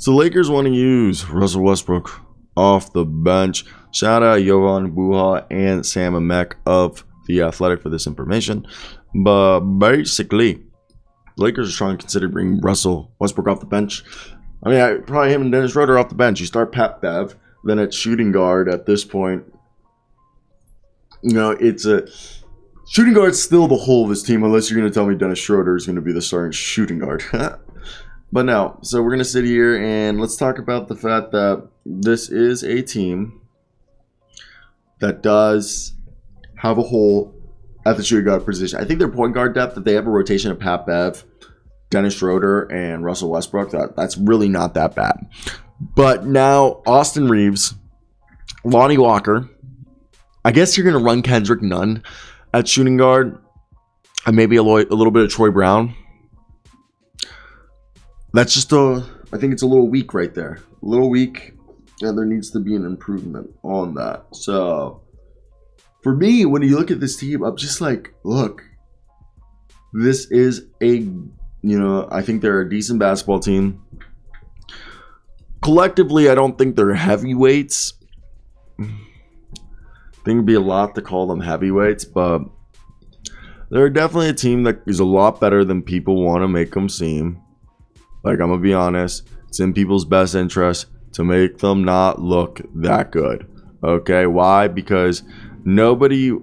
So Lakers want to use Russell Westbrook off the bench. Shout out Jovan Buha and Sam Amick of The Athletic for this information. But basically, Lakers are trying to consider bringing Russell Westbrook off the bench. I mean, probably him and Dennis Schroder off the bench. You start Pat Bev, then at shooting guard at this point. You know, it's a shooting guard's still the whole of this team, unless you're going to tell me Dennis Schroder is going to be the starting shooting guard. But no, so we're going to sit here and let's talk about the fact that this is a team that does have a hole at the shooting guard position. I think their point guard depth, if they have a rotation of Pat Bev, Dennis Schroder, and Russell Westbrook, that's really not that bad. But now Austin Reeves, Lonnie Walker, I guess you're going to run Kendrick Nunn at shooting guard, and maybe a little bit of Troy Brown. That's just I think it's a little weak right there. A little weak, and there needs to be an improvement on that. So, for me, when you look at this team, I'm just like, look, this is I think they're a decent basketball team. Collectively, I don't think they're heavyweights. I think it'd be a lot to call them heavyweights, but they're definitely a team that is a lot better than people want to make them seem. Like, I'm going to be honest, it's in people's best interest to make them not look that good. Okay, why? Because nobody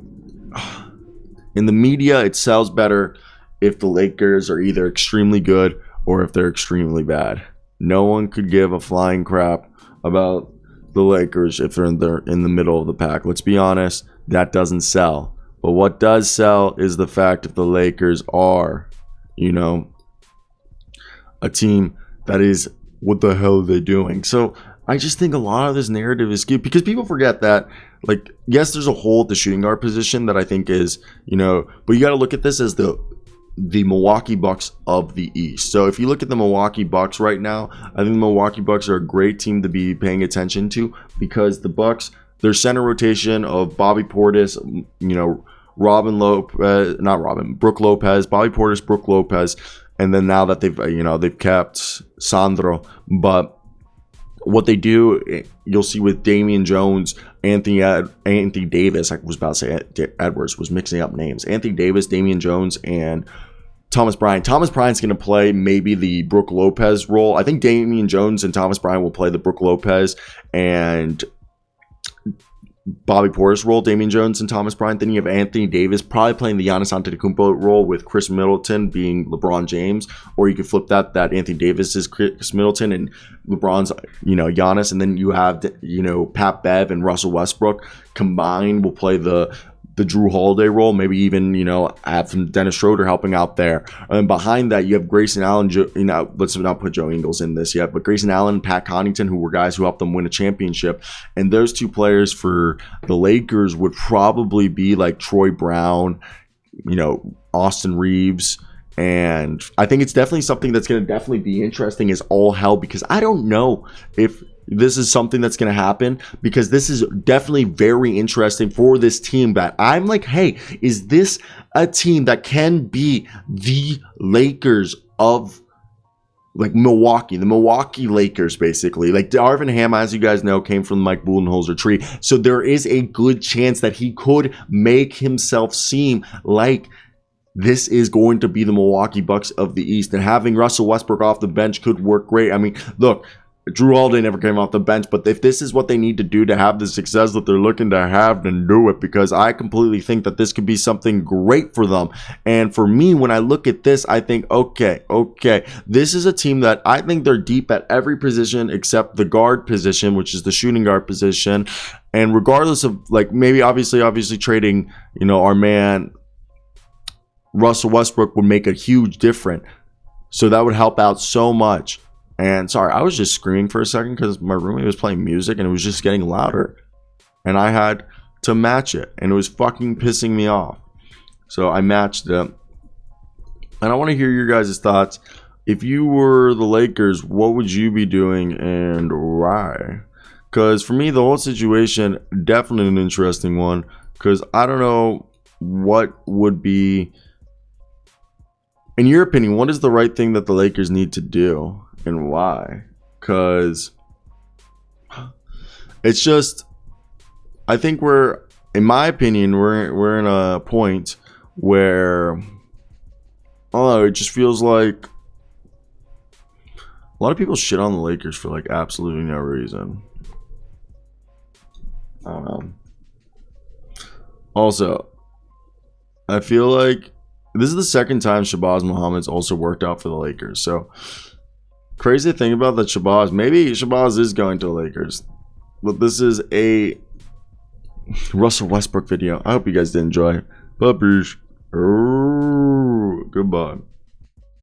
in the media, it sells better if the Lakers are either extremely good or if they're extremely bad. No one could give a flying crap about the Lakers if they're in the middle of the pack. Let's be honest, that doesn't sell. But what does sell is the fact if the Lakers are, a team that is, what the hell are they doing? So I just think a lot of this narrative is skewed because people forget that, like, yes, there's a hole at the shooting guard position that I think is, but you got to look at this as the Milwaukee Bucks of the East. So if you look at the Milwaukee Bucks right now, I think the Milwaukee Bucks are a great team to be paying attention to because the Bucks, their center rotation of Bobby Portis, Brook Lopez, Bobby Portis, Brook Lopez, and then now that they've kept Sandro, but what they do, you'll see with Damian Jones, Anthony Davis, I was about to say Edwards, was mixing up names. Anthony Davis, Damian Jones, and Thomas Bryant. Thomas Bryant's going to play maybe the Brook Lopez role. I think Damian Jones and Thomas Bryant will play the Brook Lopez and Bobby Portis role, Damian Jones and Thomas Bryant. Then you have Anthony Davis probably playing the Giannis Antetokounmpo role with Chris Middleton being LeBron James, or you could flip that Anthony Davis is Chris Middleton and LeBron's Giannis, and then you have Pat Bev and Russell Westbrook combined will play the Drew Holiday role, maybe even have some Dennis Schroder helping out there. And behind that, you have Grayson Allen. Let's not put Joe Ingles in this yet, but Grayson Allen, Pat Connaughton, who were guys who helped them win a championship. And those two players for the Lakers would probably be like Troy Brown, Austin Reeves. And I think it's definitely something that's going to definitely be interesting as all hell, because I don't know if this is something that's going to happen, because this is definitely very interesting for this team that I'm like, hey, is this a team that can be the Lakers of like Milwaukee, the Milwaukee Lakers, basically? Like Darvin Ham, as you guys know, came from the Mike Budenholzer tree. So there is a good chance that he could make himself seem like this is going to be the Milwaukee Bucks of the East. And having Russell Westbrook off the bench could work great. I mean, look, Drew Holiday never came off the bench, but if this is what they need to do to have the success that they're looking to have, then do it, because I completely think that this could be something great for them. And for me, when I look at this, I think, okay, this is a team that I think they're deep at every position except the guard position, which is the shooting guard position. And regardless of, like, maybe obviously trading, our man Russell Westbrook would make a huge difference. So that would help out so much. And sorry, I was just screaming for a second because my roommate was playing music and it was just getting louder. And I had to match it. And it was fucking pissing me off. So I matched it. And I want to hear your guys' thoughts. If you were the Lakers, what would you be doing and why? Because for me, the whole situation, definitely an interesting one. Because I don't know what would be, in your opinion, what is the right thing that the Lakers need to do? And why? because it's just, I think in my opinion, we're in a point where, I don't know, it just feels like a lot of people shit on the Lakers for like absolutely no reason. I don't know. Also, I feel like this is the second time Shabazz Muhammad's also worked out for the Lakers. So, crazy thing about that Shabazz, maybe Shabazz is going to the Lakers. But this is a Russell Westbrook video. I hope you guys did enjoy. Puppies. Goodbye.